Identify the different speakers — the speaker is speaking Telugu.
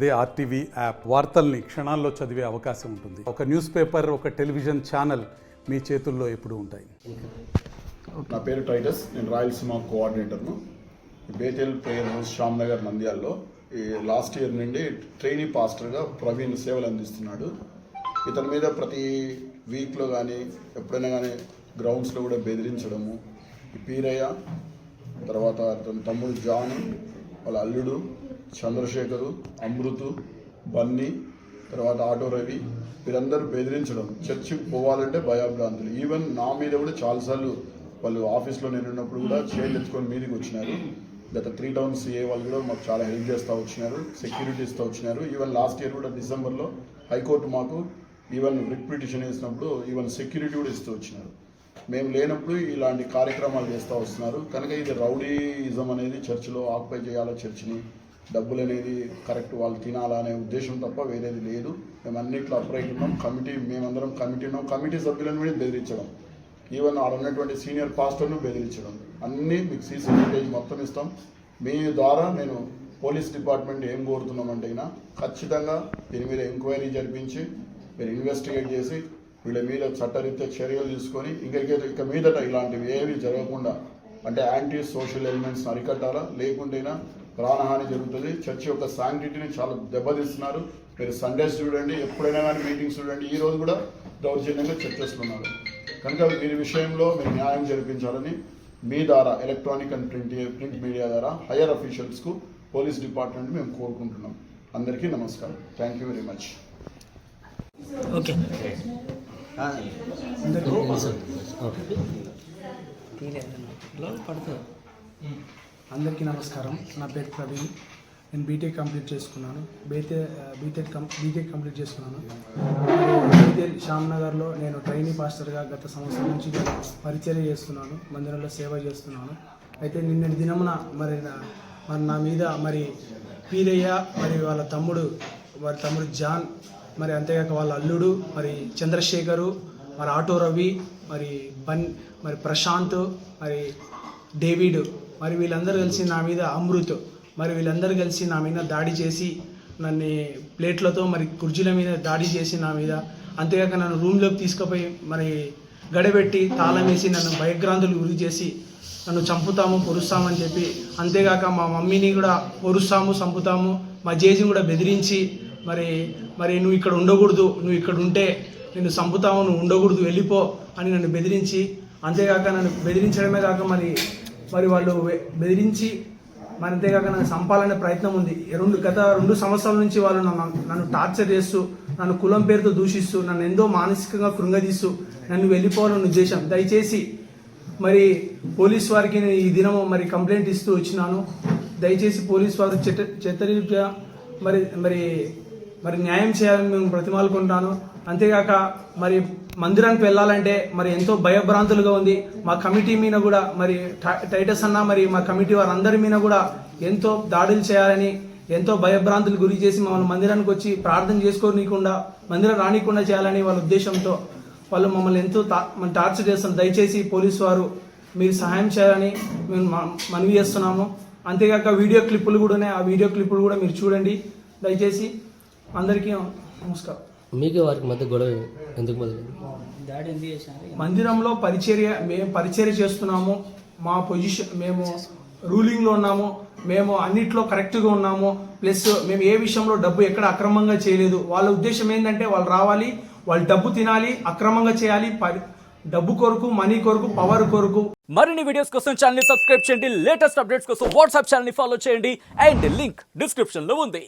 Speaker 1: అదే ఆర్టీవీ యాప్ వార్తల్ని క్షణాల్లో చదివే అవకాశం ఉంటుంది. ఒక న్యూస్ పేపర్, ఒక టెలివిజన్ ఛానల్ మీ చేతుల్లో ఎప్పుడూ ఉంటాయి.
Speaker 2: నా పేరు టైటస్, నేను రాయలసీమ కోఆర్డినేటర్ను. బేతెల్ ప్రేయర్ హౌస్ శ్యామ్నగర్ నంద్యాలలో ఈ లాస్ట్ ఇయర్ నుండి ట్రైనీ పాస్టర్గా ప్రవీణ్ సేవలు అందిస్తున్నాడు. ఇతని మీద ప్రతి వీక్లో కానీ ఎప్పుడైనా కానీ గ్రౌండ్స్లో కూడా బెదిరించడము, ఈ పీరయ్య, తర్వాత అతని తమ్ముడు జాన్, వాళ్ళ అల్లుడు చంద్రశేఖరు, అమృతు, బన్నీ, తర్వాత ఆటో రవి, వీరందరూ బెదిరించడం, చర్చికి పోవాలంటే భయభ్రాంతులు. ఈవెన్ నా మీద కూడా చాలాసార్లు వాళ్ళు ఆఫీస్లో నేను ఉన్నప్పుడు కూడా చేతులు ఎత్తుకొని మీదకి వచ్చినారు. గత 3 టౌన్ సిఏ వాళ్ళు కూడా మాకు చాలా హెల్ప్ చేస్తూ వచ్చినారు, సెక్యూరిటీ ఇస్తూ వచ్చినారు. ఈవెన్ లాస్ట్ ఇయర్ కూడా డిసెంబర్లో హైకోర్టు మాకు ఈవెన్ రిట్ పిటిషన్ వేసినప్పుడు ఈవెన్ సెక్యూరిటీ కూడా ఇస్తూ వచ్చినారు. మేము లేనప్పుడు ఇలాంటి కార్యక్రమాలు చేస్తూ వస్తున్నారు. కనుక ఇది రౌడీయిజం అనేది చర్చిలో ఆక్యుపై చేయాలా, చర్చిని డబ్బులు అనేది కరెక్ట్ వాళ్ళు తినాలా అనే ఉద్దేశం తప్ప వేరేది లేదు. మేము అన్నిట్లో అప్రైట్ ఉన్నాం. మేమందరం కమిటీ ఉన్నాం. కమిటీ సభ్యులను కూడా బెదిరించడం, ఈవెన్ ఆడ ఉన్నటువంటి సీనియర్ పాస్టర్ను బెదిరించడం, అన్నీ మీకు సీసీ ఫుటేజ్ మొత్తం ఇస్తాం. మీ ద్వారా నేను పోలీస్ డిపార్ట్మెంట్ ఏం కోరుతున్నామంటే అయినా ఖచ్చితంగా దీని మీద ఎంక్వైరీ జరిపించి మీరు ఇన్వెస్టిగేట్ చేసి వీళ్ళ మీద చట్టరీత్యా చర్యలు తీసుకొని ఇక మీదట ఇలాంటివి ఏవి జరగకుండా అంటే యాంటీ సోషల్ ఎలిమెంట్స్ని అరికట్టాలా, లేకుంటేనా ప్రాణహాని జరుగుతుంది. చర్చ్ యొక్క శాంక్టిటీని చాలా దెబ్బతీస్తున్నారు. మీరు సండేస్ చూడండి, ఎప్పుడైనా కానీ మీటింగ్స్ చూడండి, ఈ రోజు కూడా దౌర్జన్యంగా చర్చిస్తున్నారు. కనుక వీరి విషయంలో మీరు న్యాయం జరిపించాలని మీ ద్వారా ఎలక్ట్రానిక్ అండ్ ప్రింట్ మీడియా ద్వారా హయ్యర్ అఫీషియల్స్కు పోలీస్ డిపార్ట్మెంట్ మేము కోరుకుంటున్నాం. అందరికీ నమస్కారం. Thank you very much.
Speaker 3: Okay,
Speaker 4: అందరికీ నమస్కారం. నా పేరు ప్రవీణ్. నేను బీటెక్ కంప్లీట్ చేసుకున్నాను. బీటెక్ కంప్లీట్ చేసుకున్నాను. బేతెల్ శ్యామ్నగర్లో నేను ట్రైనీ పాస్టర్గా గత సంవత్సరం నుంచి పరిచర్య చేస్తున్నాను, మందిరంలో సేవ చేస్తున్నాను. అయితే నిన్నటి దినమున మరి నా మీద మరి పీరయ్య, మరి వాళ్ళ తమ్ముడు జాన్, మరి అంతేకాక వాళ్ళ అల్లుడు మరి చంద్రశేఖరు, మరి ఆటో రవి, మరి ప్రశాంత్, మరి డేవిడ్, మరి వీళ్ళందరూ కలిసి నా మీద అమృత్, మరి వీళ్ళందరూ కలిసి నా మీద దాడి చేసి నన్ను ప్లేట్లతో మరి కుర్చీల మీద దాడి చేసి నా మీద, అంతేకాక నన్ను రూమ్లోకి తీసుకుపోయి మరి గడబెట్టి తాళం వేసి నన్ను భయగ్రాంతులు గురి చేసి నన్ను చంపుతాము, పొరుస్తామని చెప్పి, అంతేకాక మా మమ్మీని కూడా పొరుస్తాము, చంపుతాము, మా జేజీని కూడా బెదిరించి మరి నువ్వు ఇక్కడ ఉండకూడదు, నువ్వు ఇక్కడ ఉంటే నిన్ను చంపుతాము, నువ్వు ఉండకూడదు, వెళ్ళిపో అని నన్ను బెదిరించి, అంతేకాక నన్ను బెదిరించడమే కాక మరి వాళ్ళు బెదిరించి మరి అంతేకాక నన్ను చంపాలనే ప్రయత్నం ఉంది. గత 2 సంవత్సరాల నుంచి వాళ్ళు నన్ను టార్చర్ చేస్తూ, నన్ను కులం పేరుతో దూషిస్తూ, నన్ను ఎంతో మానసికంగా కృంగదీస్తూ నన్ను వెళ్ళిపోవాలని ఉద్దేశం. దయచేసి మరి పోలీస్ వారికి నేను ఈ దినము మరి కంప్లైంట్ ఇస్తూ వచ్చినాను. దయచేసి పోలీస్ వారు చట్టరీత్యా మరి న్యాయం చేయాలని మేము బ్రతిమాలుకుంటాను. అంతేకాక మరి మందిరానికి వెళ్ళాలంటే మరి ఎంతో భయభ్రాంతులుగా ఉంది. మా కమిటీ మీద కూడా మరి టైటస్ అన్న మరి మా కమిటీ వారందరి మీద కూడా ఎంతో దాడులు చేయాలని, ఎంతో భయభ్రాంతులు గురి చేసి మమ్మల్ని మందిరానికి వచ్చి ప్రార్థన చేసుకోనీయకుండా, మందిరం రానికుండా చేయాలని వాళ్ళ ఉద్దేశంతో వాళ్ళు మమ్మల్ని ఎంతో టార్చర్ చేస్తాం. దయచేసి పోలీసు వారు మీరు సహాయం చేయాలని మేము మనవి చేస్తున్నాము. అంతేకాక వీడియో క్లిప్పులు కూడా ఉన్నాయి, ఆ వీడియో క్లిప్పులు కూడా మీరు చూడండి దయచేసి. అందరికీ నమస్కారం.
Speaker 3: మీకు వారికి మధ్య గొడవ ఎందుకు మొదలైంది?
Speaker 4: మందిరంలో మేము పరిచర్య చేస్తున్నాము. మా పొజిషన్, మేము రూలింగ్లో ఉన్నాము, మేము అన్నిట్లో కరెక్ట్గా ఉన్నాము. ప్లస్ మేము ఏ విషయంలో డబ్బు ఎక్కడ అక్రమంగా చేయలేదు. వాళ్ళ ఉద్దేశం ఏంటంటే వాళ్ళు రావాలి, వాళ్ళు డబ్బు తినాలి, అక్రమంగా చేయాలి, డబ్బు కొరకు, మనీ కొరకు, పవర్ కొరకు.
Speaker 5: మరిన్ని వీడియోస్ కోసం ఛానల్ ని సబ్స్క్రైబ్ చేయండి. లేటెస్ట్ అప్డేట్స్ కోసం వాట్సాప్ ఛానల్ ని ఫాలో చేయండి. అండ్ లింక్ డిస్క్రిప్షన్ లో ఉంది.